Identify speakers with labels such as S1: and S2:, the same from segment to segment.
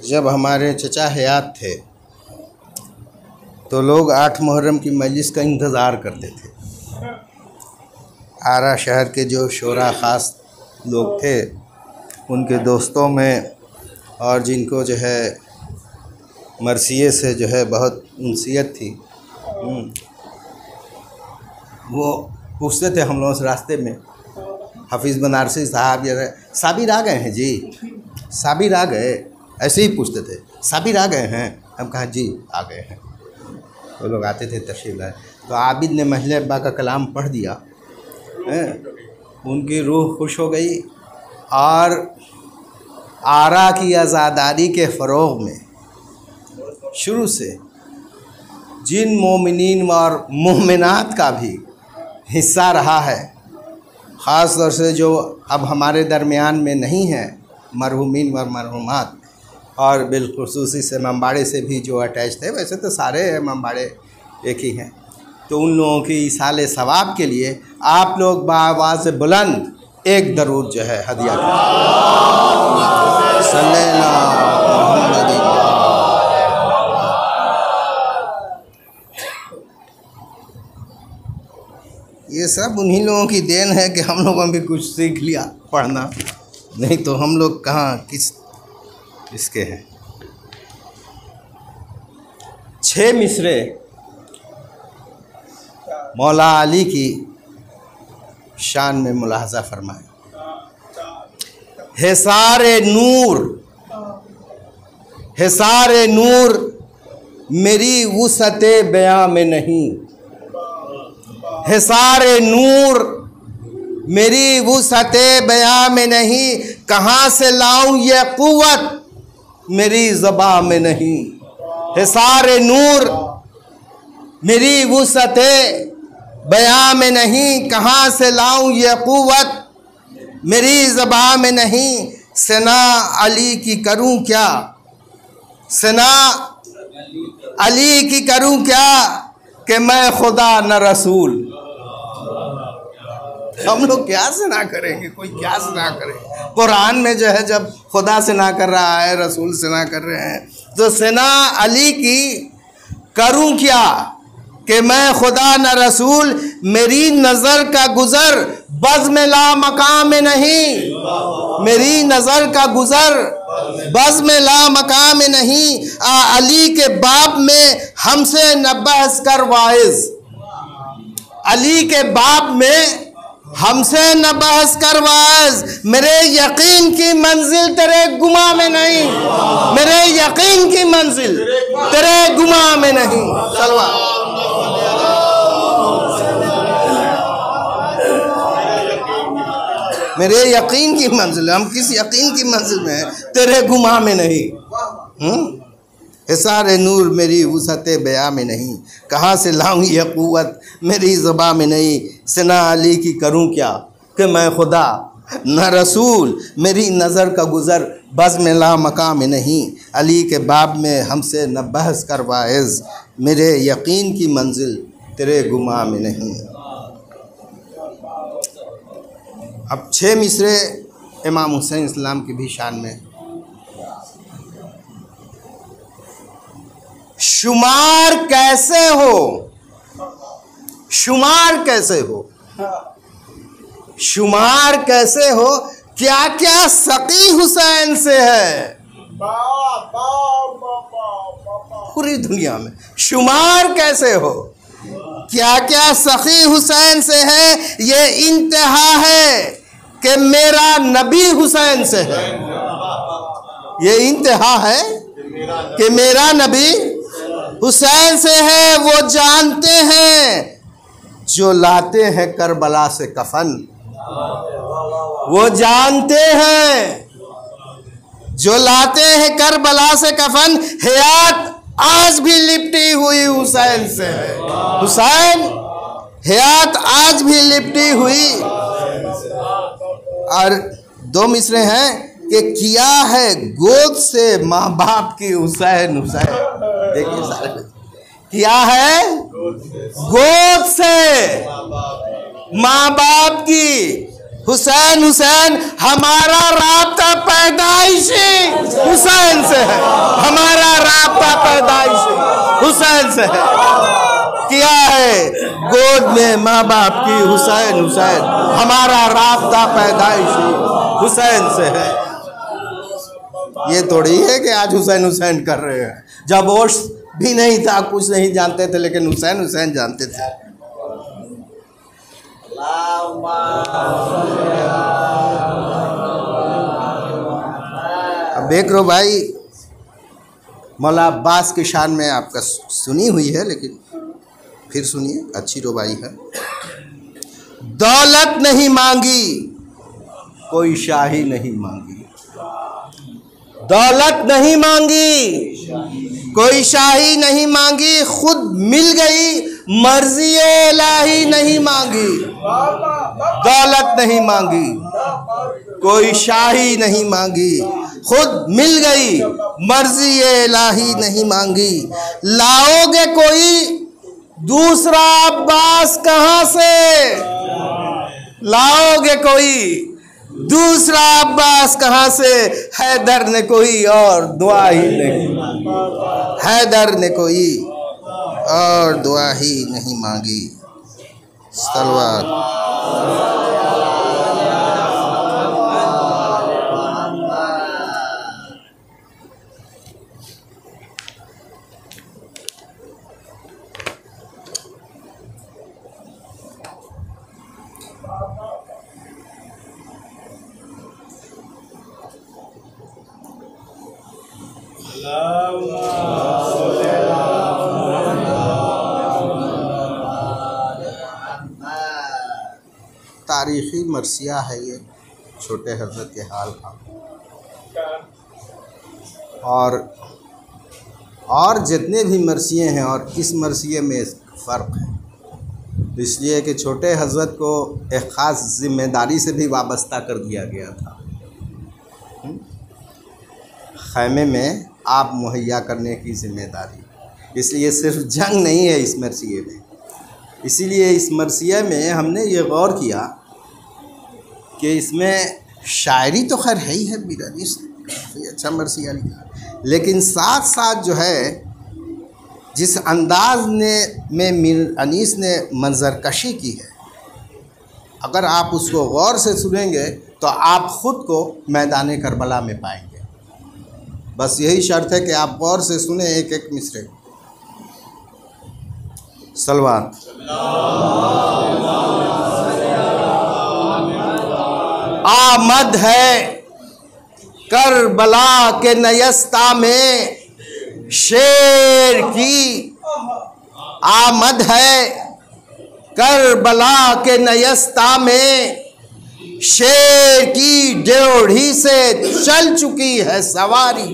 S1: जब हमारे चचा हयात थे तो लोग 8 मुहर्रम की मजलिस का इंतज़ार करते थे। आरा शहर के जो शोरा ख़ास लोग थे, उनके दोस्तों में और जिनको जो है मरसिए से जो है बहुत उनसियत थी, वो पूछते थे हम लोगों से रास्ते में, हाफिज़ बनारसी साहब या साबिर आ गए हैं जी, साबिर आ गए, ऐसे ही पूछते थे, साबिर आ गए हैं। हम कहा जी आ गए हैं। वो लोग आते थे तशरीफ़ लाए, तो आबिद ने महले अब्बा का कलाम पढ़ दिया, उनकी रूह खुश हो गई और आरा की आज़ादारी के फ़रोग़ में शुरू से जिन मोमिनीन और मोमिनात का भी हिस्सा रहा है, ख़ास तौर से जो अब हमारे दरमियान में नहीं हैं, मरहुमीन व मरहुमात, और बिलखुसूसी से इमामबाड़े से भी जो अटैच थे, वैसे तो सारे इमामबाड़े एक ही हैं, तो उन लोगों की इसाले सवाब के लिए आप लोग बाआवाज़ बुलंद एक दरूद जो है हदिया ये सब उन्हीं लोगों की देन है कि हम लोगों ने भी कुछ सीख लिया पढ़ना, नहीं तो हम लोग कहाँ किस इसके हैं। 6 मिसरे मौला अली की शान में मुलाहजा फरमाए। हिसारे नूर मेरी वुसअते बयां में नहीं, हिसारे नूर मेरी वुसअते बयां में नहीं, कहाँ से लाऊं ये क़ुव्वत मेरी ज़बां में नहीं। हिसारे नूर मेरी वुसअते बयां में नहीं, कहाँ से लाऊं ये क़ुव्वत मेरी ज़बां में नहीं। सना अली की करूं क्या, सना अली की करूं क्या कि मैं खुदा न रसूल। हम लोग क्या सना करेंगे, कोई क्या सना करे। कुरान में जो है जब खुदा सना कर रहा है, रसूल सना कर रहे हैं, तो सना अली की करूं क्या कि मैं खुदा न रसूल। मेरी नज़र का गुज़र बज़्म ला मकाम में नहीं, मेरी नज़र का गुज़र बज़्म ला मकाम में नहीं। अली के बाप में हमसे न बहस कर वाइज़, अली के बाप में हमसे न बहस कर वाइज़। मेरे यकीन की मंजिल तेरे गुमा में नहीं, मेरे यकीन की मंजिल तेरे गुमा में नहीं। सलवा मेरे यकीन की मंजिल, हम किस यकीन की मंजिल में हैं, तेरे गुमा में नहीं। हिसारे नूर मेरी वुसअते बयां में नहीं, कहाँ से लाऊं ये क़ुव्वत मेरी ज़बां में नहीं। सना अली की करूं क्या कि मैं खुदा न रसूल। मेरी नज़र का गुज़र बज़्म ला मकाम में नहीं, अली के बाब में हमसे न बहस कर वाइज़। मेरे यकीन की मंजिल तेरे गुमा में नहीं। अब 6 मिसरे इमाम हुसैन इस्लाम की भी शान में। शुमार कैसे हो, शुमार कैसे हो, शुमार कैसे हो, क्या क्या सकी हुसैन से है पूरी दुनिया में। शुमार कैसे हो, क्या क्या सखी हुसैन से है। ये इंतहा है कि मेरा नबी हुसैन से है, ये इंतहा है कि मेरा नबी हुसैन से है। वो जानते हैं जो लाते हैं करबला से कफन, वो जानते हैं जो लाते हैं करबला से कफन। हयात आज भी लिपटी हुई हुसैन से है, हुसैन हयात आज भी लिपटी हुई। और 2 मिसरे हैं कि किया है गोद से माँ बाप की हुसैन, हुसैन देखिए सारे किया है गोद से माँ बाप की हुसैन हुसैन हमारा राब्ता पैदाइशी हुसैन से है, हमारा राब्ता पैदाइशी हुसैन से है। किया है गोद में माँ बाप की हुसैन हुसैन, हमारा राब्ता पैदाइशी हुसैन से है। ये थोड़ी है कि आज हुसैन हुसैन कर रहे हैं, जब होश भी नहीं था, कुछ नहीं जानते थे, लेकिन हुसैन हुसैन जानते थे। अब देख लो भाई, मौला अब्बास की शान में आपका सुनी हुई है, लेकिन फिर सुनिए, अच्छी रुबाई है। दौलत नहीं मांगी कोई शाही नहीं मांगी, दौलत नहीं मांगी कोई शाही नहीं मांगी, खुद मिल गई मर्जी इलाही नहीं मांगी। दौलत नहीं मांगी कोई शाही नहीं मांगी, खुद मिल गई मर्जी इलाही नहीं मांगी। लाओगे कोई दूसरा अब्बास कहाँ से, लाओगे कोई दूसरा अब्बास कहाँ से, हैदर ने कोई और दुआ ही नहीं, हैदर ने कोई और दुआ ही नहीं मांगी। सलवात। तारीख़ी मरसिया है ये छोटे हज़रत के हाल का, और जितने भी मरसिए हैं, और इस मरसिए में फ़र्क है, इसलिए कि छोटे हज़रत को एक ख़ास ज़िम्मेदारी से भी वाबस्ता कर दिया गया था। खैमे में आप मुहैया करने की ज़िम्मेदारी, इसलिए सिर्फ जंग नहीं है इस मरसिए में। इसीलिए इस मरसिए में हमने ये गौर किया कि इसमें शायरी तो खैर है ही है, मीर अनीस ने अच्छा मरसिया लिखा, लेकिन साथ साथ जो है जिस अंदाज में मीर अनीस ने मंजरकशी की है, अगर आप उसको गौर से सुनेंगे तो आप ख़ुद को मैदान करबला में पाएंगे। बस यही शर्त है कि आप गौर से सुने एक एक मिसरे। सलवात। आमद है करबला के नयस्ता में शेर की, आमद है करबला के नयस्ता में शेर की ड्योढ़ी से चल चुकी है सवारी।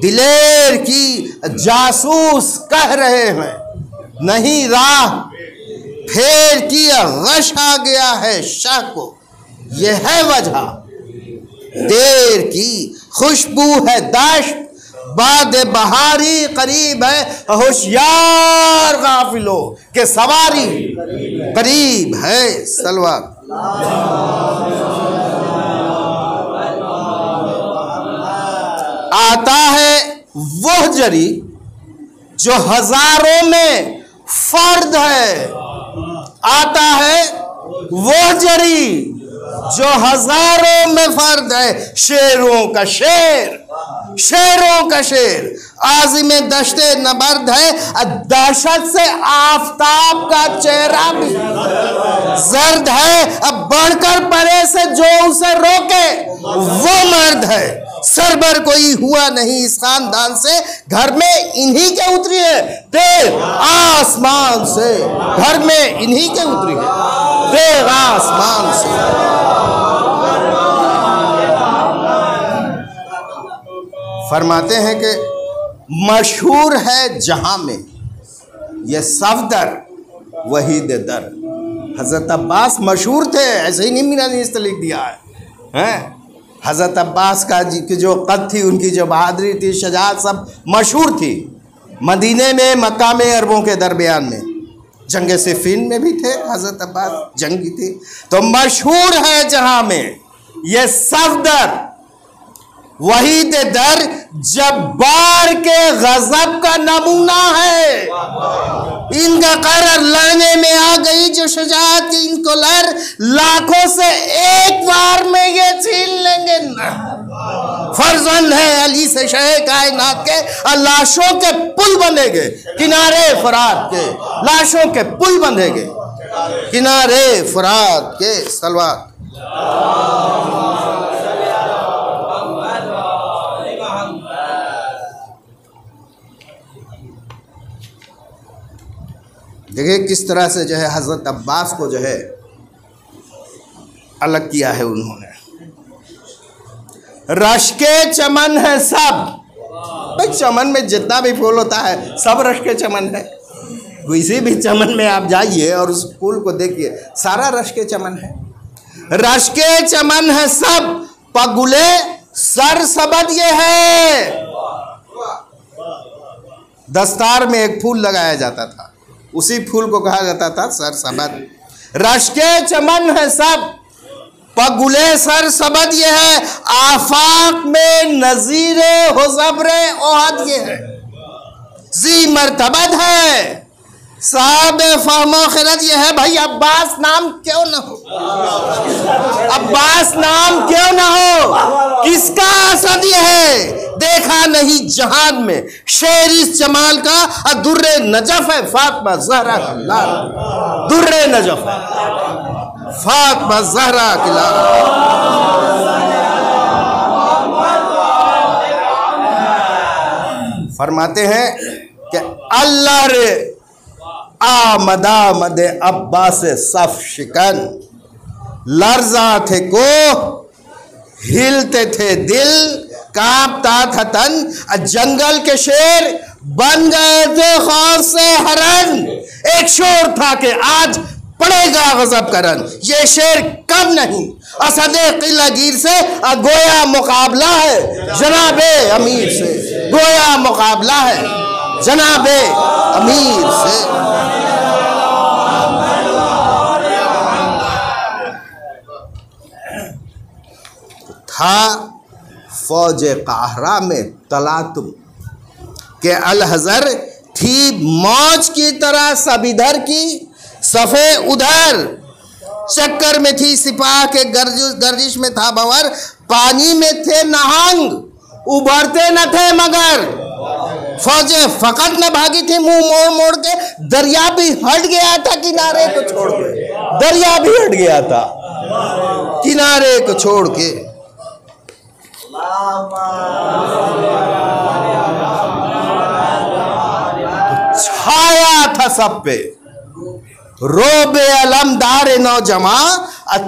S1: दिलेर की जासूस कह रहे हैं नहीं राह, फेर की गश आ गया है शाह को, यह है वजह। देर की खुशबू है दाश्त बाद बहारी, करीब है होशियार गाफिलों के सवारी, करीब है सलवा। आता है वह जरी जो हजारों में फर्द है, आता है वह जरी जो हजारों में फर्द है। शेरों का शेर, शेरों का शेर आज़िम दश्ते नबर्द है, दहशत से आफताब का चेहरा भी जर्द है। अब बढ़कर परे से जो उसे रोके वो मर्द है। सरबर कोई हुआ नहीं इस खानदान से, घर में इन्हीं के उतरी है तेग आसमान से, घर में इन्हीं के उतरी है तेग आसमान से। फरमाते हैं कि मशहूर है जहां में ये सफदर वहीद दर। हज़रत अब्बास मशहूर थे, ऐसे ही नहीं मीर अनीस ने लिख दिया है। हज़रत अब्बास का की जो कद थी, उनकी जो बहादुरी थी, शजाअत सब मशहूर थी मदीने में, मक्का में, अरबों के दरमियान में। जंग सिफीन में भी थे हजरत अब्बास, जंग की थी। तो मशहूर है जहां में ये सफदर वहीद दर जब्बार के गजब का नमूना है। इनका करर लड़ने में आ गई जो शुजाअत की इनको लड़, लाखों से एक बार में ये छीन लेंगे ना। फर्जंद है अली से शहे कायनात के, और लाशों के पुल बंधेंगे किनारे फरात के, लाशों के पुल बंधेंगे किनारे फरात के। सलवात। देखिए किस तरह से जो है हजरत अब्बास को जो है अलग किया है उन्होंने। रश के चमन है सब, भाई चमन में जितना भी फूल होता है सब रश के चमन है। किसी भी चमन में आप जाइए और उस फूल को देखिए, सारा रश के चमन है। रश के चमन है सब, पगुले सर सबद ये है। दस्तार में एक फूल लगाया जाता था, उसी फूल को कहा जाता था सर सबद। रश के चमन है सब, पगुले सर सबद ये है। आफाक में नजीरे हो ज़ब्रे ओहद ये है। जी मर्तबत है, साहब फहमो खिरत ये है। भाई अब्बास नाम क्यों ना हो, अब्बास नाम क्यों ना हो। किसका असद ये है, देखा नहीं जहान में शेर इस जमाल का। दुर्रे नजफ है फातिमा ज़हरा का लाल, दुर्रे नजफ है फातिमा ज़हरा की लाल। फरमाते हैं कि अल्लाह रे आमदा मदे अब्बास सफ शिकन, लर्जा थे को हिलते थे दिल, कांपता था तन। जंगल के शेर बन गए थे खौफ से हरन। एक शोर था कि आज पड़ेगा गजब करन, ये शेर कम नहीं। असदे किलागीर से गोया मुकाबला है जनाबे अमीर से, गोया मुकाबला है जनाबे अमीर से। था फौज काहरा में तलातुम के अलहजर थी मौज की तरह सब इधर की सफ़े उधर। चक्कर में थी सिपाह के गर्जिश में था भंवर, पानी में थे नहांग उभरते न थे मगर। फौजें फकत न भागी थी मुंह मोड़ मोड़ के, दरिया भी हट गया था किनारे को छोड़ के, दरिया भी हट गया था किनारे को छोड़ के। छाया था सब पे रोबे अलमदार नौजमा,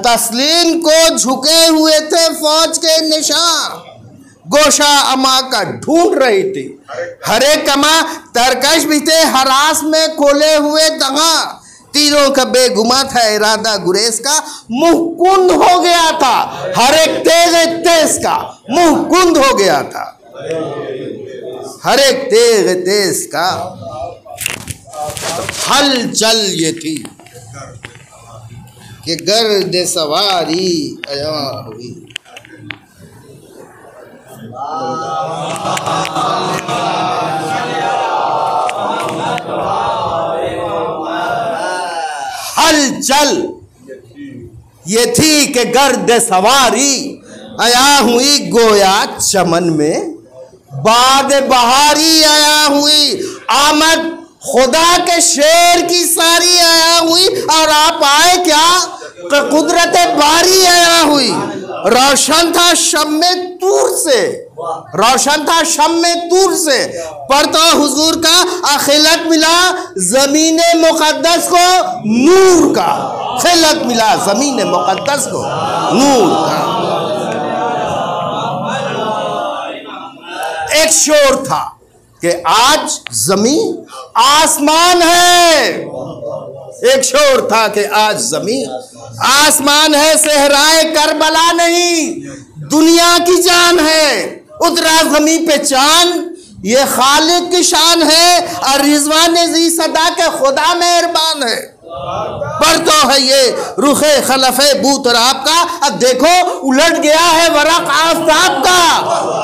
S1: तस्लीम को झुके हुए थे फौज के निशान। गोशा अमा का ढूंढ रही थी हरे कमा, तरकश भी थे हरास में खोले हुए दगा। तीरों का बेगुमा था इरादा गुरेज का, मुंह कुंद हो गया था हर एक तेज का, मुंह कुंद हो गया था हर एक तेज का। हलचल ये थी कि गर्द सवारी आया हुई। हलचल ये थी कि गर्द सवारी आया हुई, गोया चमन में बाद बहारी आया हुई। आमद खुदा के शेर की सारी आया हुई, और आप आए क्या कुदरत बारी आया हुई। रोशन था शम में तूर से, रोशन था शम में तूर से, पर तो हुजूर का खिलत मिला जमीन मुकद्दस को नूर का, खिलत मिला जमीन मुकद्दस को नूर का। एक शोर था कि आज जमीन आसमान है, एक शोर था कि आज जमीन आसमान है। सहराए करबला नहीं दुनिया की जान है, उतरा जमीन पे चांद ये खालिक की शान है और रिजवान जी सदा के खुदा मेहरबान है। पर तो है ये रुखे खलफे बूतराब का। अब देखो उलट गया है वरक आफताब का,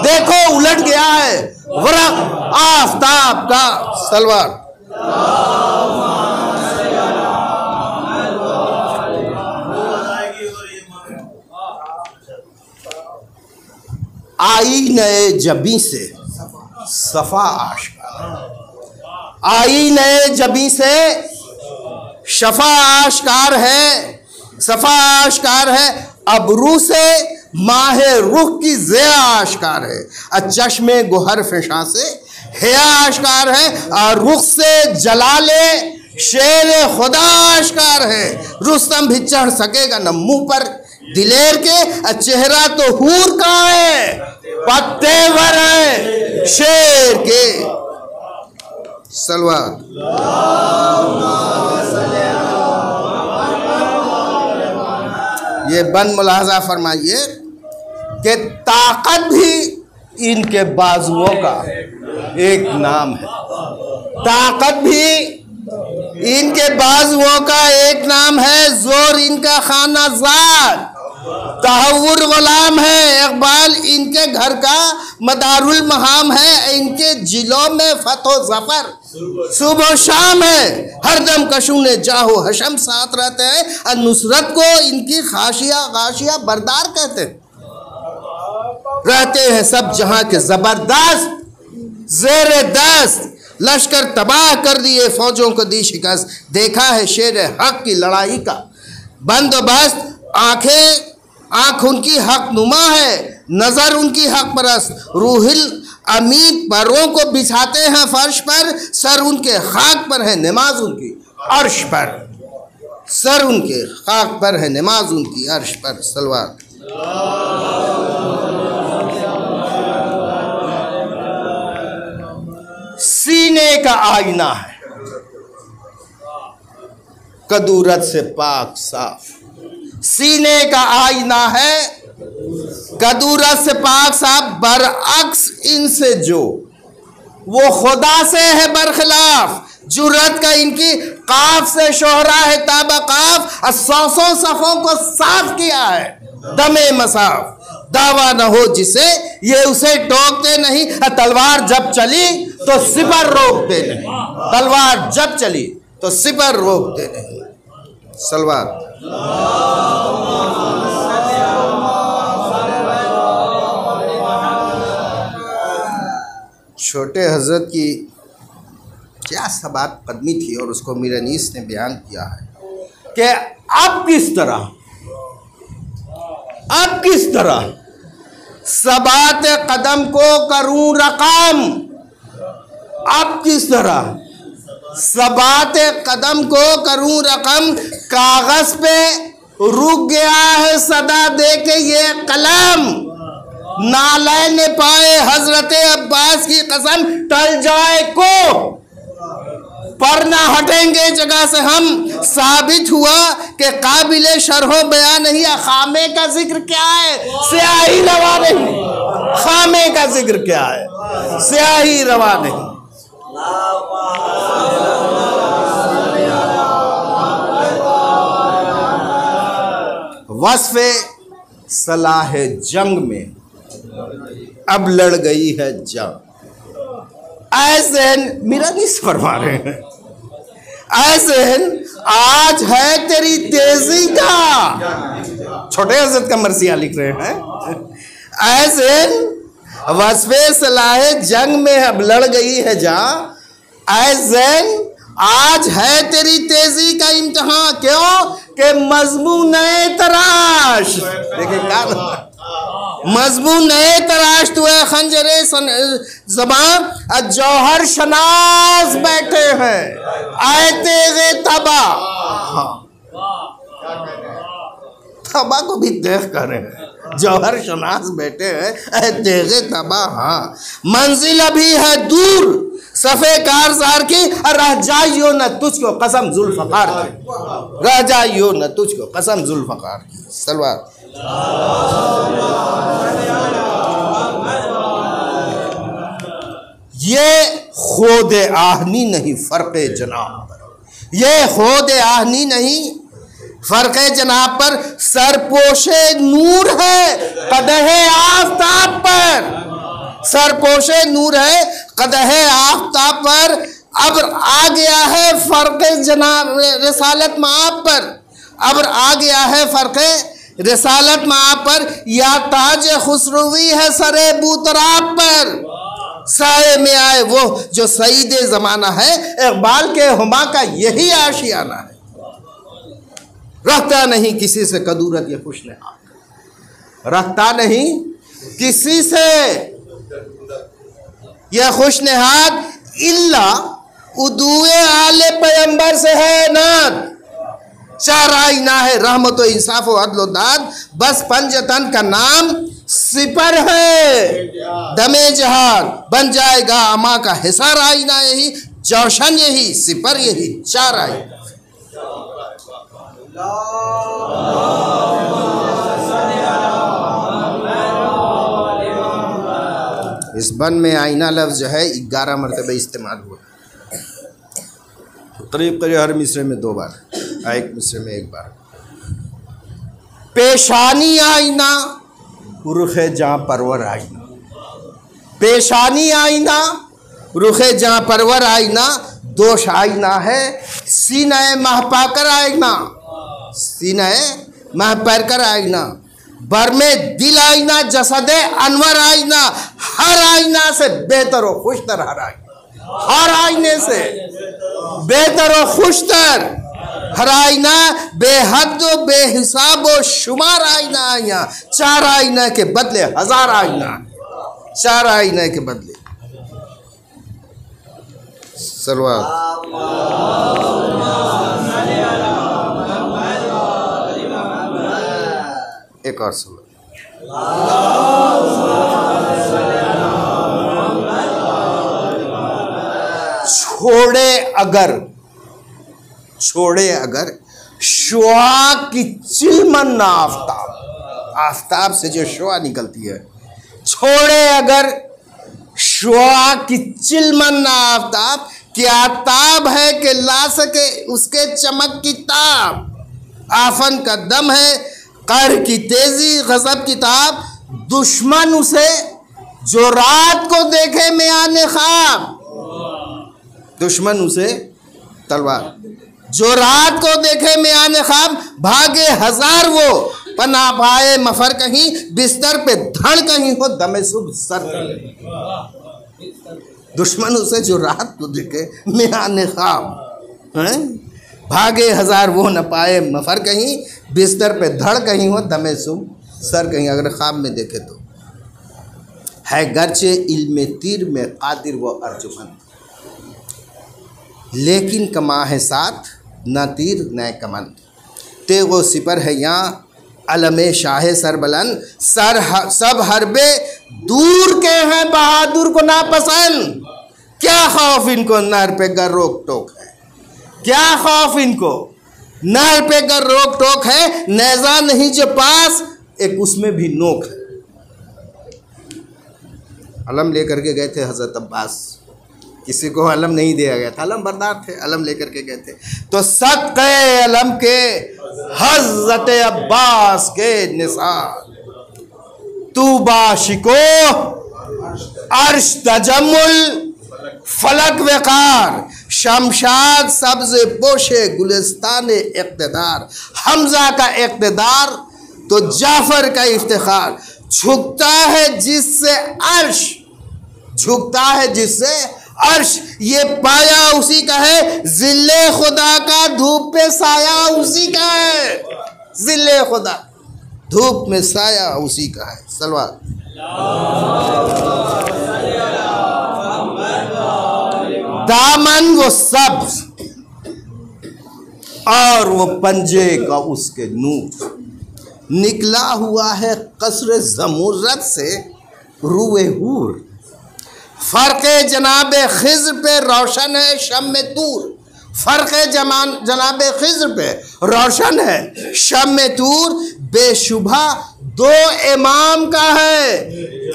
S1: देखो उलट गया है वरक आफताब का। सलवार आई नए जबी से सफा आशकार, आई नए जबी से शफा आशकार है, सफा आशकार है। अबरू से माहे रुख की ज़िया आशकार है, और चश्मे गुहर फिशा से हिया आशकार है, और रुख से जलाले शेर खुदा आशकार है। रुस्तम भी चढ़ सकेगा न मुंह पर दिलेर के, और चेहरा तो हूर का है, पत्ते वर है शेर के। सलवार ये बन मुलाजा फरमाइए कि ताकत भी इनके बाजुओं का एक नाम है, ताकत भी इनके बाजुओं का एक नाम है। जोर इनका खाना ज़ात, तहव्वुर गुलाम है। इकबाल इनके घर का मदारुल महाम है, इनके जिलों में फतो जफर सुबह शाम है। हरदम कशूने जाहो हशम साथ रहते हैं, और नुसरत को इनकी खाशिया गाशिया बरदार कहते हैं। रहते हैं सब जहां के जबरदस्त जेरे दस्त, लश्कर तबाह कर दिए फौजों को दी शिकस्त। देखा है शेर हक की लड़ाई का बंदोबस्त, आंख उनकी हक नुमा है, नजर उनकी हक परस्त। रूहिल अमीन परों को बिछाते हैं फर्श पर, सर उनके खाक पर है नमाज उनकी अर्श पर, सर उनके खाक पर है नमाज उनकी अर्श पर। सलवार सीने का आईना है, कदूरत से पाक साफ। सीने का आईना है, कदूरत से पाक साफ। बरअक्स इनसे जो वो खुदा से है बरखिलाफ, जुर्रत का इनकी काफ से शोहरा है ताबकाफ। 100 सफ़ों को साफ किया है दमे मसाफ। दावा न हो जिसे ये उसे टोकते नहीं, तलवार जब चली तो सिपर रोकते नहीं, तलवार जब चली तो सिपर रोकते नहीं। सलवार छोटे हजरत की क्या सबात कदमी थी, और उसको मीरानीस ने बयान किया है कि अब किस तरह सबात कदम को करूं रकम, अब किस तरह सबात कदम को करूं रकम। कागज पे रुक गया है सदा दे के ये कलम, नाले ने पाए हजरत अब्बास की कसम। टल जाए को पर ना हटेंगे जगह से हम। साबित हुआ कि काबिले शरहो बयान नहीं। खामे का जिक्र क्या है, स्याही रवा नहीं। खामे का जिक्र क्या है, स्याही रवा नहीं। वस्फ़े सलाह जंग में अब लड़ गई है जंग। ऐसे मीरानीस फरमा रहे हैं, ऐसे आज है तेरी तेजी का। छोटे हजरत का मरसिया लिख रहे हैं। ऐसे वस्फ़े सलाह जंग में अब लड़ गई है जंग। ऐसे आज है तेरी तेजी का इम्तिहान। क्यों कि मजमून तराश, देखिए क्या मजमून तराश तू है खंजरे ज़बां जौहर शनास बैठे हैं आए तेगे तबा। तबा को भी देख कर जौहर शनास बैठे हैं ऐ तेगे तबा। हाँ मंजिल अभी है दूर सफ़े कारज़ार की, रह जाइयो न तुझको कसम जुल्फ़कार की, रह जाइयो न तुझको कसम जुल्फ़कार की। सलवार ये खुद आहनी नहीं फर्क जनाब पर, ये खुद आहनी नहीं फर्क जनाब पर। सरपोशे नूर है कदह आफताब पर, सरपोशे नूर है कदह आफताब पर। अब आ गया है फर्क जनाब रिसालत माब पर, अब आ गया है फर्क रिसालत माब पर। या ताज खुसरूवी है सरे बूतराब पर, साए में आए वो जो सईद जमाना है। इकबाल के हुमा का यही आशियाना है। रखता नहीं किसी से कदूरत ये खुशनेहाद, रखता नहीं किसी से यह खुशनेहाद। इल्ला उदुए आले पैगंबर से है नाद, चार आईना है रहमत व इंसाफ व अदल व दाद। बस पंजतन का नाम सिपर है, दमे जहान बन जाएगा अमा का हिसार। आईना यही, जौशन यही, सिपर यही, चार आईना। इस बन में आईना लफ्ज जो है 11 मरतबे इस्तेमाल हुआ, करीब करीब हर मिसरे में 2 बार, एक मिसरे में 1 बार। पेशानी आईना रुखे जहाँ परवर आईना, पेशानी आईना रुखे जहाँ परवर आईना। दोष आईना है सीना महपाकर आईना, सीना महपाकर आईना। बर में दिल आईना जसद अनवर आईना, हर आईना से बेहतर और खुशतर हर आईना, हर आईने से बेहतर और खुशतर हर आईना। बेहद व बेहिसाब व शुमार आईना आईना, 4 आईना के बदले 1000 आईना, 4 आईना के बदले। सलवात एक और सवाल। छोड़े अगर शुआ की चिलमन आफ्ताब, आफ्ताब से जो शुआ निकलती है, छोड़े अगर शुआ की चिलमन आफ्ताब। क्या ताब है कि ला सके उसके चमक की ताब। आफन का दम है कहर की तेजी गजब की ताब। दुश्मन उसे जो रात को देखे में आने ख्वाब, दुश्मन उसे तलवार जो रात को देखे में आने ख्वाब। भागे 1000 वो पना पाए मफर कहीं, बिस्तर पे धड़ कहीं हो दमे सुबह सर कहीं। दुश्मन उसे जो रात को देखे में आने ख्वाब, भागे 1000 वो न पाए मफर कहीं, बिस्तर पे धड़ कहीं हो दमे सुबह सर कहीं। अगर ख्वाब में देखे तो है गर्चे इल्मे तीर में कादिर वो अर्जुमंद, लेकिन कमा है साथ न तीर न कमंद। तेगो सिपर है यहाँ अलमे शाह सरबलन, सब हरबे दूर के हैं बहादुर को नापसंद। क्या खौफ इनको नर पे गर रोक टोक है, क्या खौफ इनको नर पे गर रोक टोक है। नेजा नहीं जो पास एक उसमें भी नोक है। अलम लेकर के गए थे हजरत अब्बास, किसी को अलम नहीं दिया गया था, अलम बरदार थे, अलम लेकर के गए थे। तो सदक़े अलम के हजरत अब्बास के निसार, तू बाशिको अर्श तजम्मुल फलक वकार, शमशाद सब्ज पोशे गुलिस्तान इक़्तिदार। हमजा का इक़्तिदार तो जाफर का इफ्तिखार। झुकता है जिससे अर्श, झुकता है जिससे अर्श, ये पाया उसी का है। जिल्ले खुदा का धूप पे साया उसी का है, जिल्ले खुदा धूप में साया उसी का है। सलवात दामन वो सब्ज और वो पंजे का उसके नूर, निकला हुआ है कसर जमुरत से रूए हूर। फर्क जनाब खिज्र पे रोशन है शम में तूर, फर्क जनाब खिज्र पे रोशन है शम में तूर। बेशुबा 2 इमाम का है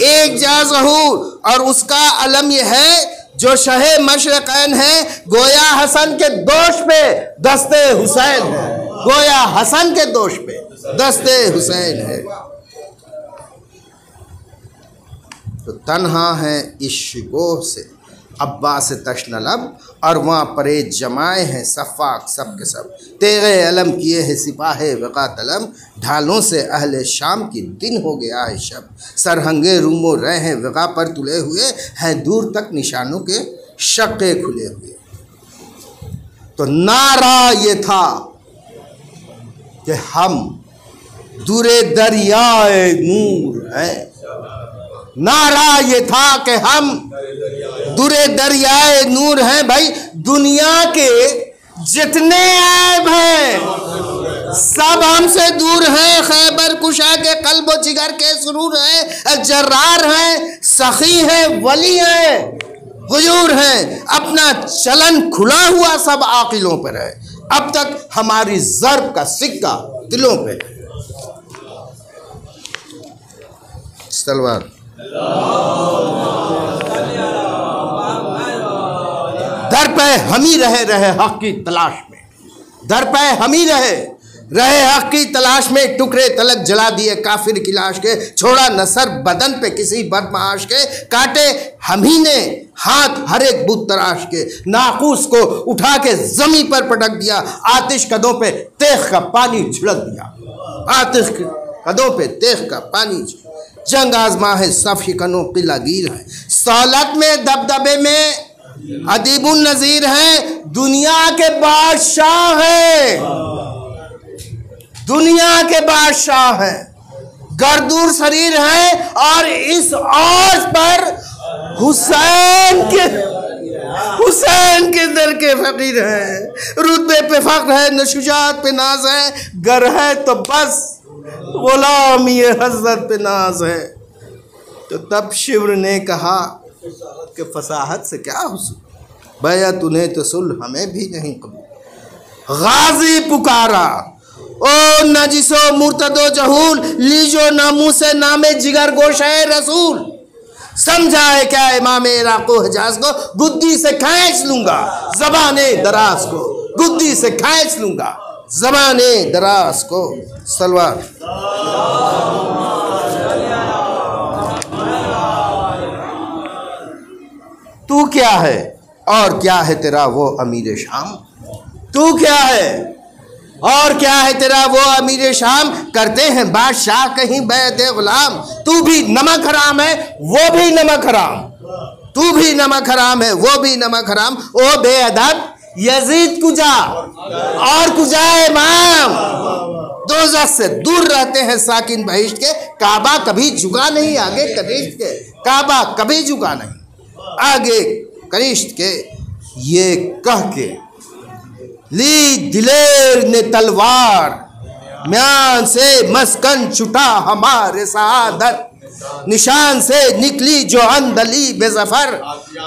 S1: एक जा ज़हूर, और उसका अलम यह है जो शहे मशरक़ैन है, गोया हसन के दोष पे दस्ते हुसैन है, गोया हसन के दोष पे दस्ते हुसैन है। तो तन्हा है इश्क़ो से अब्बास तशनलब, और वहाँ परेज जमाए हैं सफ़ाक सब के सब। तेरे अलम किए है सिपाहे वक़ा तलम, ढालों से अहले शाम की दिन हो गया है शब। सरहंगे रूमो रहे हैं वक़ा पर तुले हुए, हैं दूर तक निशानों के शक्के खुले हुए। तो नारा ये था कि हम दूरे दरियाए नूर हैं, नारा ये था कि हम दूरे दरियाए नूर हैं। भाई दुनिया के जितने ऐब हैं सब हमसे दूर हैं। खैबर कुशा के कल्ब व जिगर के सुरूर हैं, जर्रार हैं, सखी हैं, वली हैं, हुजूर हैं। अपना चलन खुला हुआ सब आकिलों पर है, अब तक हमारी ज़र्ब का सिक्का दिलों पे है। सलवार दर पे हम ही रहे हक की तलाश में, दर पे हम ही रहे हक की तलाश में। टुकड़े तलक जला दिए काफिर की लाश के, छोड़ा नसर बदन पे किसी बदमाश के, काटे हम ही ने हाथ हर एक बुत तराश के। नाकूस को उठा के जमीन पर पटक दिया, आतिश कदों पे तेख का पानी छिड़क दिया, आतिश कदों पे तेख का पानी। जंग आजमा है सफ शिकनों की लकीर है, सौलत में दबदबे में अदीबुन नज़ीर है। दुनिया के बादशाह है, दुनिया के बादशाह है, गर्दूर शरीर है, और इस औज पर हुसैन के दर के फकीर है। रुतबे पे फख्र है, नशुजात पे नाज है, गर है तो बस गुलाम ये हज़रत पे नाज है। तो तब शिवर ने कहा कि फसाहत से क्या हुसूल, बैअत उन्हें तो सुल्ह हमें भी नहीं कबूल। गाजी पुकारा ओ नजिसो मुर्तदो जहूल, लीजो नामू से नामे जिगर गोशे रसूल। समझाए क्या इमाम इराक़ो हिजाज को, गुद्दी से खींच लूंगा ज़बाने दराज को, गुद्दी से खींच लूंगा ज़बाने दराज को। सलवार तू क्या है और क्या है तेरा वो अमीर शाम, तू क्या है और क्या है तेरा वो अमीर शाम। करते हैं बादशाह कहीं बैत गुलाम, तू भी नमक हराम है वो भी नमक हराम, तू भी नमक हराम है वो भी नमक हराम। ओ बेअदब यजीद कुजा और कुजा इमाम, दोज़ख से दूर रहते हैं साकिन बहिश्त के। काबा कभी झुका नहीं आगे कनिष्ठ के, काबा कभी झुका नहीं आगे कनिष्ठ के। ये कह के ली दिलेर ने तलवार, म्यान से मस्कन छुटा हमारे सआदत। निशान से निकली जो अंदली बेज़फर,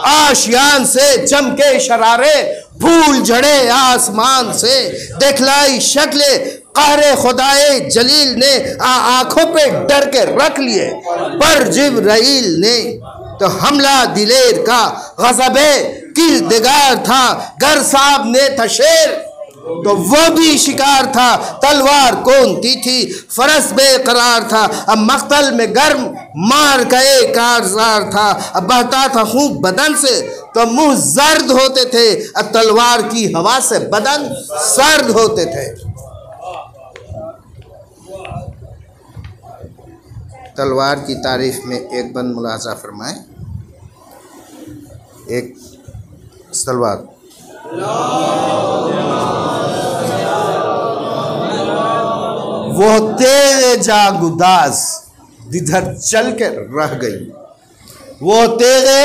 S1: आशियान से चमके शरारे, फूल झड़े आसमान से। देखलाई शक्ले कहरे खुदाए जलील ने, आंखों पे डर के रख लिए पर जिब्राइल ने। तो हमला दिलेर का गज़बे किरदगार था, गर साहब ने था शेर तो वो भी शिकार था। तलवार कौनती थी फरस बेकरार था, अब मख्तल में गर्म मार गए कारजार था। अब बहता था खूब बदन से तो मुंह जर्द होते थे, अब तलवार की हवा से बदन सर्द होते थे। तलवार की तारीफ में एक बंद मुलाजा फरमाए। एक तलवार वो तेरे जागुदास जिधर चल के रह गई, वो तेरे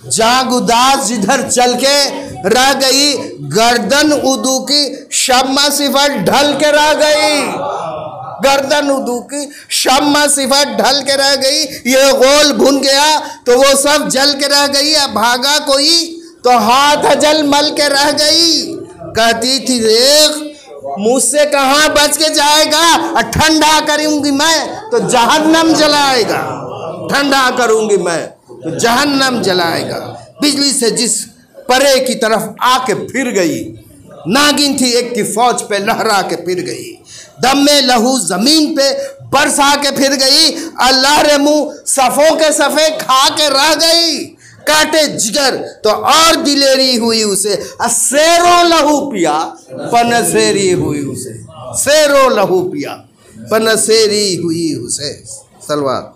S1: जागुदास जिधर चल के रह गई। गर्दन उदू की शम्मा सिफत ढल के रह गई, गर्दन उदू की शम्मा सिफत ढल के रह गई। ये गोल भुन गया तो वो सब जल के रह गई। अब भागा कोई तो हाथ जल मल के रह गई। कहती थी रेख मुझसे कहाँ बच के जाएगा, ठंडा करूंगी मैं तो जहन्नम जलाएगा, ठंडा करूंगी मैं तो जहन्नम जलाएगा। बिजली से जिस परे की तरफ आके फिर गई, नागिन थी एक की फौज पे लहरा के फिर गई, दम में लहू जमीन पे बरसा के फिर गई, अल्लाह रे मुंह सफों के सफे खा के रह गई, काटे जिगर तो और दिलेरी हुई उसे, शेरो लहू पिया पनसेरी हुई उसे, शेरो लहू पिया पनसेरी हुई उसे। सलवार।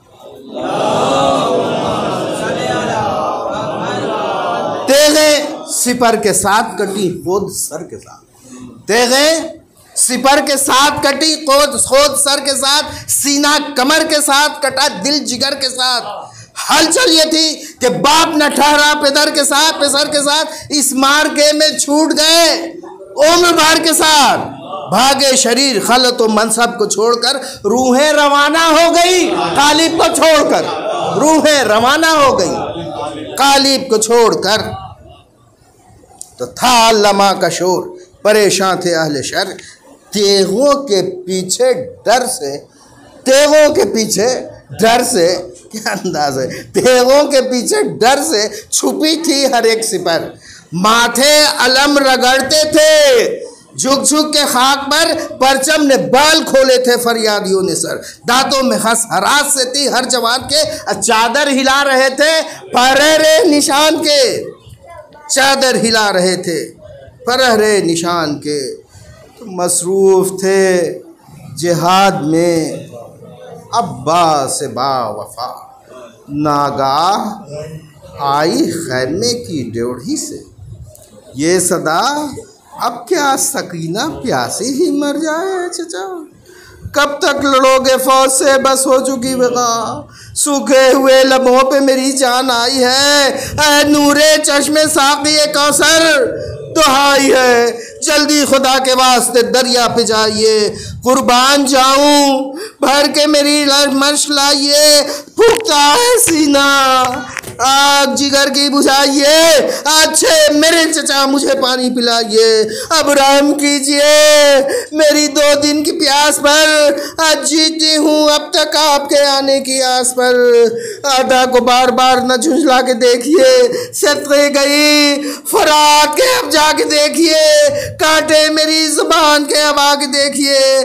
S1: तेगे सिपर के साथ कटी खोद सर के साथ, तेगे सिपर के साथ कटी खोद सर के साथ, सीना कमर के साथ कटा दिल जिगर के साथ। हलचल ये थी कि बाप न ठहरा पेदर के साथ पेसर के साथ, इस मार्गे में छूट गए उम्र भर के साथ, भागे शरीर खलत व मनसब को छोड़कर, रूहें रवाना हो गई कालिब को छोड़कर, रूहें रवाना हो गई कालिब को छोड़कर। तो था लमा का शोर, परेशान थे अहले शर, तेगों के पीछे डर से, तेगों के पीछे डर से, क्या अंदाज है, तेगों के पीछे डर से छुपी थी हर एक सिपर, माथे अलम रगड़ते थे, झुक झुक के खाक पर परचम ने बाल खोले थे फरियादियों ने सर, दांतों में हंस हरास से थी हर जवान के, चादर हिला रहे थे पहरे निशान के, चादर हिला रहे थे पहरे निशान के। मसरूफ थे जिहाद में अब्बास बावफा, नागाह आई खैमे की ड्योढ़ी से, ये सदा अब क्या सकीना प्यासी ही मर जाए चचा, कब तक लड़ोगे फौज से बस हो चुकी बगा, सूखे हुए लम्हों पे मेरी जान आई है, ऐ नूरे चश्मे साक़ी कौसर दुहाई है, जल्दी खुदा के वास्ते दरिया पे जाइए, कुर्बान जाऊं भर के मेरी मश लाइए, फूकता है सीना आग जिगर की बुझाइए, अच्छे मेरे चचा मुझे पानी पिलाइए, अब रहम कीजिए मेरी 2 दिन की प्यास पर, आज जीती हूँ अब तक आपके आने की आस पर, आधा को बार बार न झुंझला के देखिए, सदके गई फरात के अब जाके देखिए, कांटे मेरी जुबान के अब आके देखिए,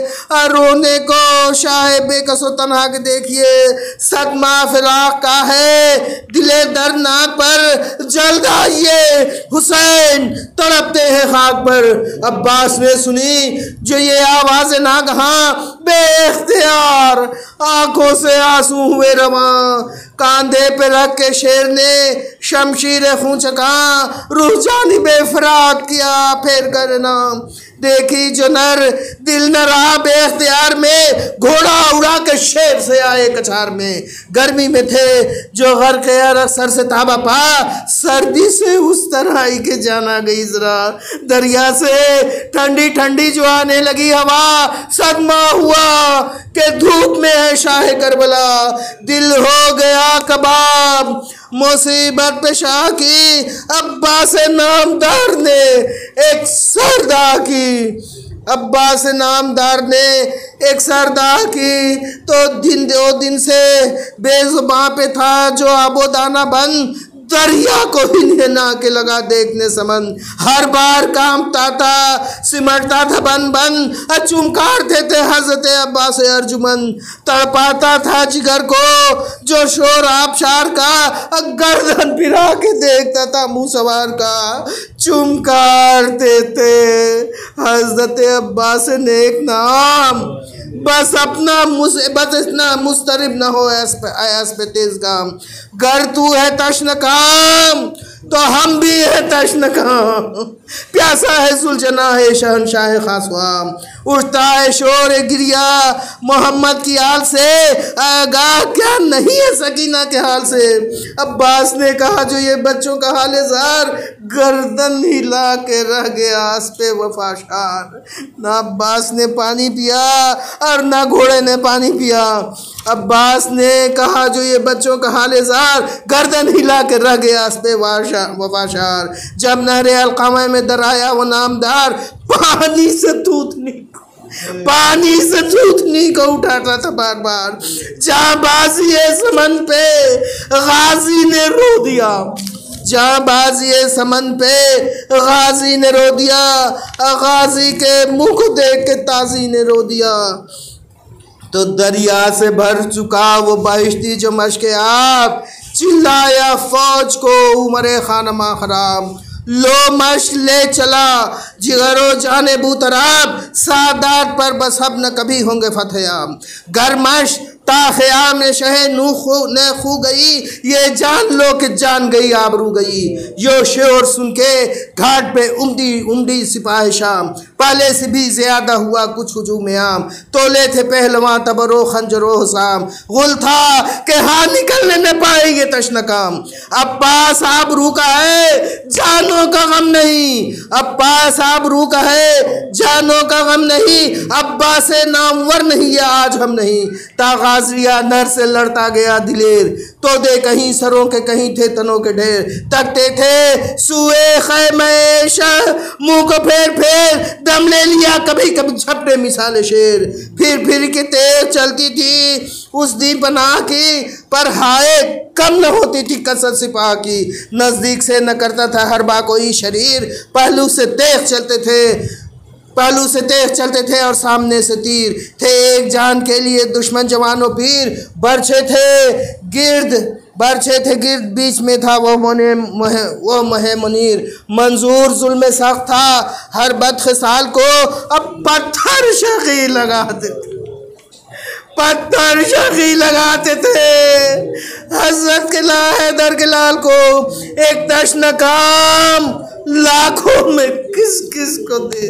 S1: रोने को शाहे बेकसो तन्हा के देखिए, सदमा फिराक का है दिले दर्दनाक पर, जल्द आइए हुसैन तड़पते हैं खाक पर। अब्बास ने सुनी जो ये आवाज़ नागहां, बेख्तियार आंखों से आंसू हुए रवा, कांधे पे रख के शेर ने शमशीर खून चका, रूह जानिबे फरात किया फेर कर नाम, देखी जो नर दिल न रहा बेख्तियार में, घोड़ा उड़ा के शेर से आए कछार में, गर्मी में थे जो घर के सर से ताबा पा, सर्दी से उस तरह ही के जाना गई जरा, दरिया से ठंडी ठंडी जो आने लगी हवा, सदमा हुआ कि धूप में है शाह करबला, दिल हो गया कबाब मुसीबत पे शाह की, अब्बास नामदार ने एक सरदा की, अब्बास नामदार ने एक सरदा की, तो 2 दिन से बेजुबां पे था जो आबोदाना बन, दरिया को ही नहा के लगा देखने समन, हर बार कांपता था सिमटता था बन बन, चुमकारते थे हजरत अब्बास अर्जुमन, तड़पाता था जिगर को जो शोर आबशार का, गर्दन फिरा के देखता था मुँह सवार का, चुमकारते थे हजरत अब्बास नेक नाम, बस अपना बस इतना मुस्तरिब न हो ऐस पे तेज काम, गर तू है तश्न काम तो हम भी है तश्न काम, प्यासा है सुलझना है शहनशाह खासवाम, उठता है शोर गिरिया मोहम्मद की आल से, आगाह क्या नहीं है सकीना के हाल से। अब्बास ने कहा जो ये बच्चों का हाल जार, गर्दन हिला के रह गया आस पे वफाशार, ना अब्बास ने पानी पिया और ना घोड़े ने पानी पिया। अब्बास ने कहा जो ये बच्चों का हाल जार, गर्दन हिला के रह गया आस पे वफाशार, जब नहरे अलकामा में दराया वो नामदार, पानी से थूथनी को उठाता था बार बार, जहाँ बाजी समन पे गाजी ने रो दिया, जहाँ बाजी समन पे गाजी ने रो दिया, गाजी के मुंह को देख के ताजी ने रो दिया। तो दरिया से भर चुका वो बहिश्ती जो मशके आप, चिल्लाया फौज को उमरे खानमा खराम, लो मश ले चला जिगरो जाने बूतराब, सादात पर बस अब न कभी होंगे फतेयाब। गरमश ताख़याम शहे नू खू गई, ये जान लो कि जान गई आबरू गई। यो शोर सुन के घाट पे उमड़ी उमड़ी सिपाही शाम, पहले से भी ज्यादा हुआ कुछ हुजूम आम। तोले थे पहलवां तबरो खंजरो हुसाम, गुल था कि हाँ निकलने न पाएंगे तशनकाम। अब्बास आबरू का है जानों का गम नहीं, अब्बास आबरू का है जानों का गम नहीं, अब्बास से नामवर नहीं है आज हम नहीं। तागाजिया नर से लड़ता गया दिलेर, तो दे कहीं सरों के कहीं थे तनों के ढेर। तकते थे सुए खैमेश मुंह को फेर फेर, दम ले लिया कभी कभी झपटे मिसाले शेर। फिर के तेज चलती थी उस दी पनाह की, पर हाय कम न होती थी कसरत सिपाह की। नजदीक से न करता था हर बा कोई शरीर, पहलू से तेज चलते थे और सामने से तीर थे एक जान के लिए दुश्मन जवानों पीर। बरछे थे गिर्द बीच में था वो महे मुनीर, मंजूर जुल्म सख्त था हर बदखसाल को। अब पत्थर शकी लगाते थे हजरत के हैदर के लाल को। एक तशनकाम लाखों में किस किस को दे,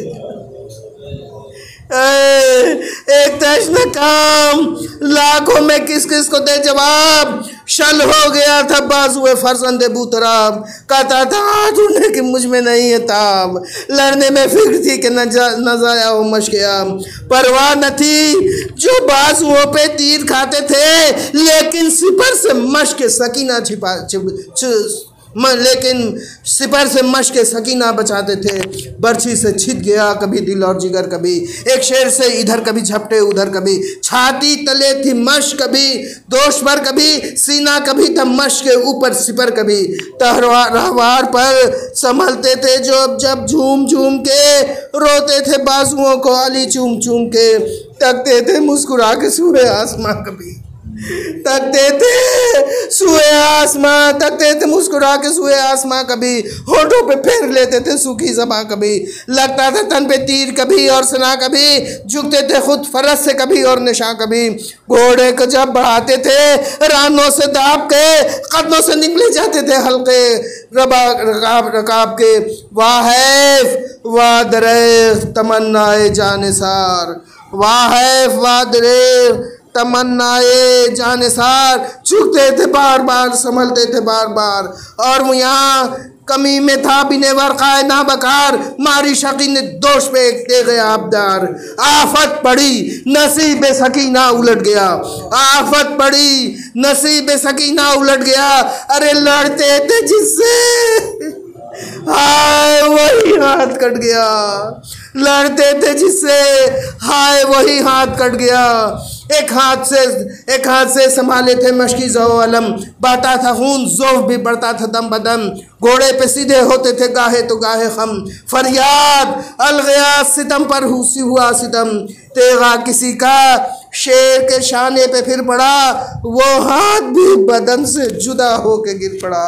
S1: एक तशनकाम लाखों में किस किस को दे जवाब। शल हो गया था बाजुए फरजंदे बूतराब, कहता था ढूंढने की मुझ में नहीं है ताब। लड़ने में फिक्र थी कि न जाया हो मशकियाम, परवाह न थी जो बाजुओं पे तीर खाते थे, लेकिन सिपर से मशक सकीना बचाते थे। बर्छी से छिद गया कभी दिल और जिगर, कभी एक शेर से इधर कभी झपटे उधर, कभी छाती तले थी मश, कभी दोष पर कभी सीना, कभी था मश के ऊपर सिपर, कभी रहवार पर संभलते थे जो जब झूम झूम के रोते थे बाजुओं को अली चूम चूम के। तकते थे मुस्कुरा के सूए आसमां, कभी तकते थे मुस्कुरा के सुए आसमां, कभी होठों पे फेर लेते थे सूखी ज़बां, कभी लगता था तन पे तीर कभी और सना, कभी झुकते थे खुद फरस से कभी और निशा, कभी घोड़े को जब बढ़ाते थे रानों से दाब के, कदमों से निकले जाते थे हल्के रकाब के। वाह दरेख तमन्नाए जानिसार, वाह दरेख तमन्नाए जानिसार। झुकते थे बार बार संभलते थे बार बार, और वो यहाँ कमी में था बिने वरक़ाए ना बकार, मारी शकी ने दोष पे दे गया आबदार। आफत पड़ी नसीब सकीना उलट गया, आफत पड़ी नसीब सकीना उलट गया। अरे लड़ते थे जिससे हाय वही हाथ कट गया, लड़ते थे जिससे हाय वही हाथ कट गया। एक हाथ से संभाले थे मशकी ज़ो अलम, बहता था खून ज़ोफ भी बढ़ता था दम बदम। घोड़े पे सीधे होते थे गाहे तो गाहे खम, फरियाद अलगया सितम पर हुआ सितम। तेगा किसी का शेर के शाने पे फिर पड़ा, वो हाथ भी बदन से जुदा होके गिर पड़ा।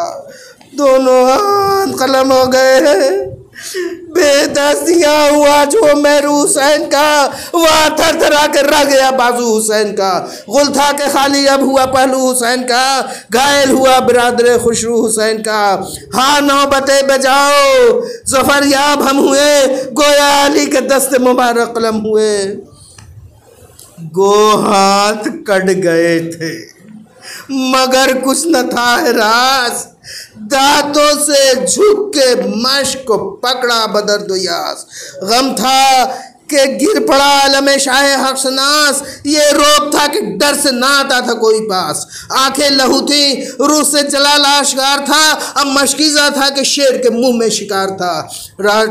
S1: दोनों हाथ कलम हो गए, बेदस्तियाँ हुआ जो मेरू हुसैन का, वह थर थरा कर रह गया बाजू हुसैन का। गुल था के खाली अब हुआ पहलू हुसैन का, घायल हुआ बिरादर खुशरू हुसैन का। हाँ नौबते बजाओ जफर याब हम हुए, गोया अली के दस्त मुबारक कलम हुए। गो हाथ कट गए थे मगर कुछ न था राज, दांतों से झुक के मश्क को पकड़ा बदर दुयास। गम था कि गिर पड़ा अलमे शाह हक्सनास, ये रोब था था कि डर से ना आता था कोई पास। आंखें लहू थी, रूह से जला लाशगार था, अब मशकीज़ा था कि शेर के मुंह में शिकार था।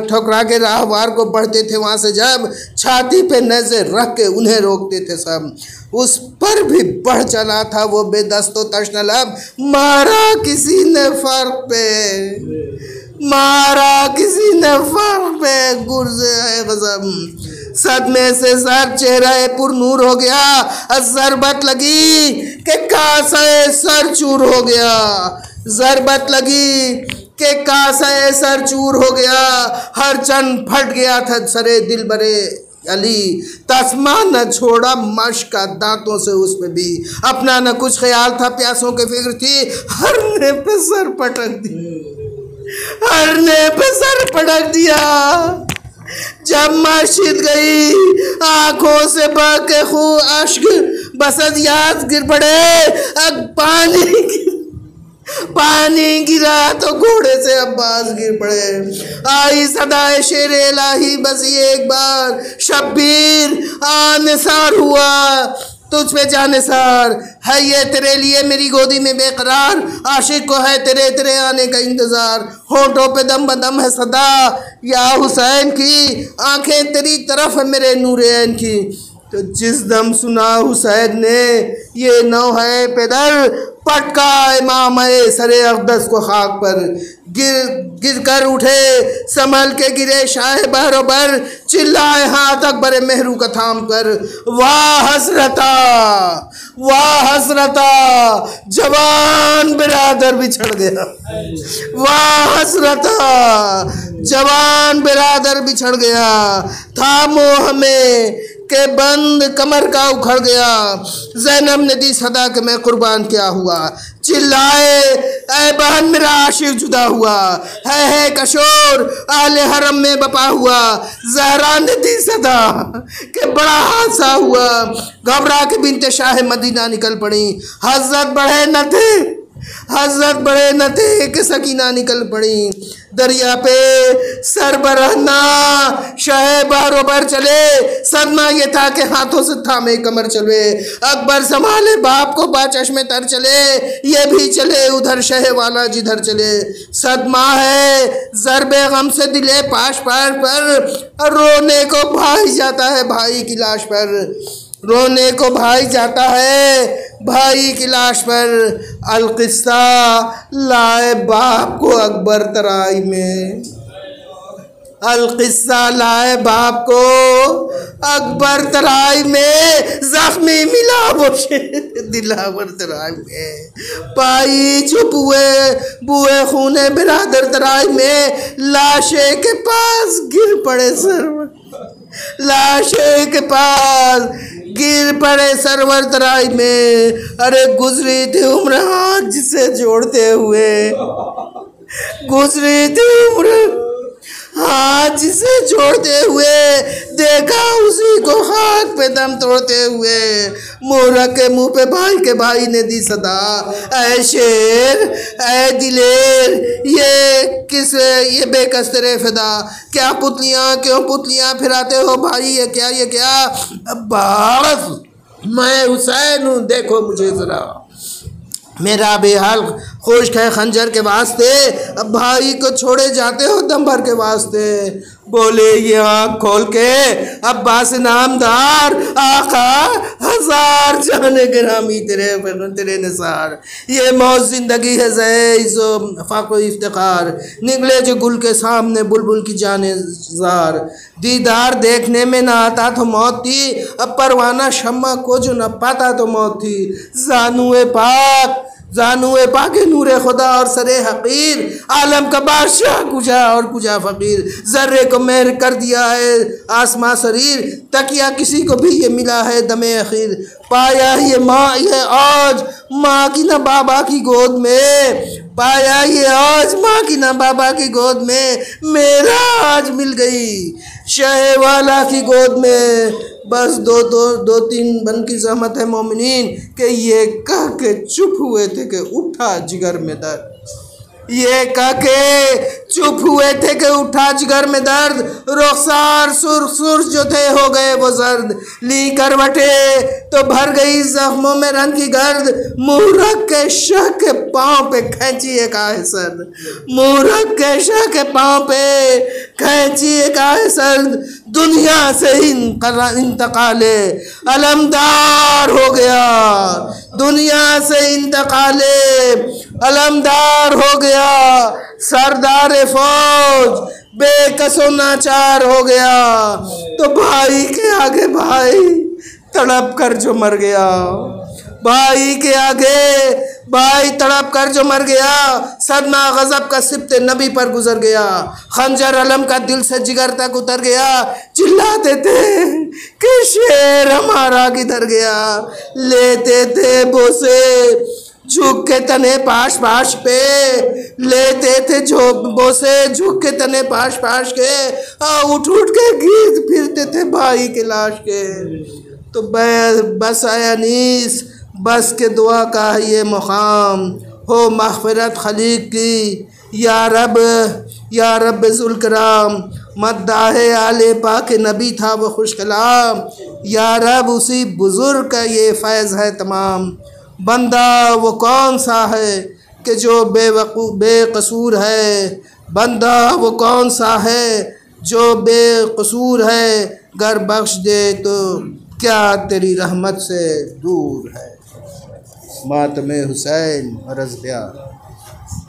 S1: ठुकरा के राहवार को बढ़ते थे वहाँ से जब, छाती पे नजर रख के उन्हें रोकते थे सब। उस पर भी बढ़ चला था वो बेदस्तो तश्न लब, मारा किसी ने फर्क पे, मारा किसी ने फर्क पे, गुर्ज़े है गज़ब। सदमे से सर चेहरा पुरनूर हो गया, ज़रबत लगी कि कासा सर चूर हो गया, ज़रबत लगी कि कासा सर चूर हो गया। हर चंद फट गया था सरे दिल बरे अली, तस्मा न छोड़ा मश्क का दांतों से उस पे भी। अपना न कुछ ख्याल था, प्यासों की फिक्र थी, हरने पे सर पटक दिया, हरने पे सर पटक दिया। जब मस्जिद गई आंखों से बह के खूब अश्क बसद याद गिर पड़े, अब पानी गिरा तो घोड़े से अब्बास गिर पड़े। आई सदाए शेर इलाही बस ये एक बार, शब्बीर आनिसार हुआ तुझ पे जानिसार है, ये तेरे लिए मेरी गोदी में बेकरार, आशिक को है तेरे तेरे आने का इंतजार। होठों पे दम बदम है सदा या हुसैन की, आंखें तेरी तरफ है मेरे नूरे ऐन की। तो जिस दम सुना हुसैन ने ये नौ है पैदल, पटका इमाम सरे अक़दस को खाक पर, गिर कर उठे संभल के गिरे शाह बरोबर, चिल्लाए हाथ अकबर मेहरू का थाम कर, वाह हसरता, वाह हसरता, जवान बिरादर बिछड़ गया, वाह हसरता, जवान बिरादर बिछड़ गया। था मोह में के बंद कमर का उखड़ गया, ज़ैनब ने दी सदा के मैं कुर्बान क्या हुआ। चिल्लाए ऐ बहन मेरा आशिक जुदा हुआ, है कशोर आले हरम में बपा हुआ। ज़हरा ने दी सदा के बड़ा हादसा हुआ, घबरा के बिनते शाह मदीना निकल पड़ी। हज़रत बढ़े न थे, हज़रत बड़े न थे कि सकीना निकल पड़ी। दरिया पे सर बरहना शाह बरोबर चले, सदमा ये था कि हाथों से थामे कमर चले। अकबर संभाले बाप को बाचश में तर चले, ये भी चले उधर शह वाला जिधर चले। सदमा है ज़रबे गम से दिले पाश पर, रोने को भाई जाता है भाई की लाश पर, रोने को भाई जाता है भाई की लाश पर। अलकिस्सा लाए बाप को अकबर तराई में, अलकिस्सा लाए बाप को अकबर तराई में, जख्मी मिला वो दिलावर तराई में। पाई जो बुए खूने बिरादर तराई में, लाशे के पास गिर पड़े सरवर, लाशे के पास गिर पड़े सरवर तराई में। अरे गुजरी थी उम्र हाथ जिसे जोड़ते हुए, गुजरी थी उम्र हाथ जिसे जोड़ते हुए, देखा उसी को खाक पे दम तोड़ते हुए। मोहरा के मुंह पे भाई के भाई ने दी सदा, ऐ शेर ऐ दिलेर, ये बेकस तेरे फिदा। क्या पुतलियाँ क्यों पुतलियाँ फिराते हो भाई, ये क्या अब्बास मैं हुसैन हूँ, देखो मुझे ज़रा, मेरा बेहाल खुश्क है खंजर के वास्ते, अब भाई को छोड़े जाते हो दम भर के वास्ते। बोले ये आँख खोल के अब्बास नामदार, आका हजार जाने गिरामी तेरे निसार। ये मौत जिंदगी है ज़ैज़ो फ़ाक़ो इफ्तिखार, निकले जो गुल के सामने बुलबुल की जाने ज़ार। दीदार देखने में ना आता तो मौत थी, अब परवाना शम्मा को जो न पाता तो मौत थी। जानूए पाके नूरे खुदा और सरे हकीर, आलम का बादशाह कुजा और कुजा फ़कीर। ज़र्रे को मेहर कर दिया है आसमां शरीर, तकिया किसी को भी ये मिला है दमे अखीर। पाया ये माँ ये आज माँ की न बाबा की गोद में, पाया ये आज माँ की न बाबा की गोद में, मेरा आज मिल गई शह वाला की गोद में। बस दो तीन बन की सहमत है मोमिनीन, के ये कह के चुप हुए थे कि उठा जिगर में दर्द। ये कह के चुप हुए थे कि उठा जिगर में दर्द, रुखसार सुर जो थे हो गए वो जर्द, ली करवटे तो भर गई जख्मों में रंग की गर्द, मुँह रख के शाह के पाँव पे खींची एक आहे सर्द, मुँह रख के शाह के पाँव पे खींची एक आहे सर्द, दुनिया से इंतकाले अलमदार हो गया, दुनिया से इंतकाले अलमदार हो गया, सरदार फौज बेकसो नाचार हो गया। तो भाई के आगे भाई तड़प कर जो मर गया, भाई के आगे भाई तड़प कर जो मर गया, सदमा गजब का सिब्ते नबी पर गुजर गया, खंजर अलम का दिल से जिगर तक उतर गया, चिल्लाते थे कि शेर हमारा किधर गया, लेते थे बोसे झुक के तने पाश पाश पे, लेते थे बोसे झुक के तने पाश पाश के, उठ उठ के गीत फिरते थे भाई के लाश के। तो बस आया नीस, बस के दुआ का है ये मुकाम, हो मग़फ़िरत खलीक की या रब ज़ुल्कराम, मद्दाहे आले पाक नबी था वो खुश कलाम, या रब उसी बुज़ुर्ग का ये फैज़ है तमाम, बंदा वो कौन सा है कि जो बेकसूर है, बंदा वो कौन सा है जो बेकसूर है, गर बख्श दे तो क्या तेरी रहमत से दूर है। मातमे हुसैन मरज़ प्यार।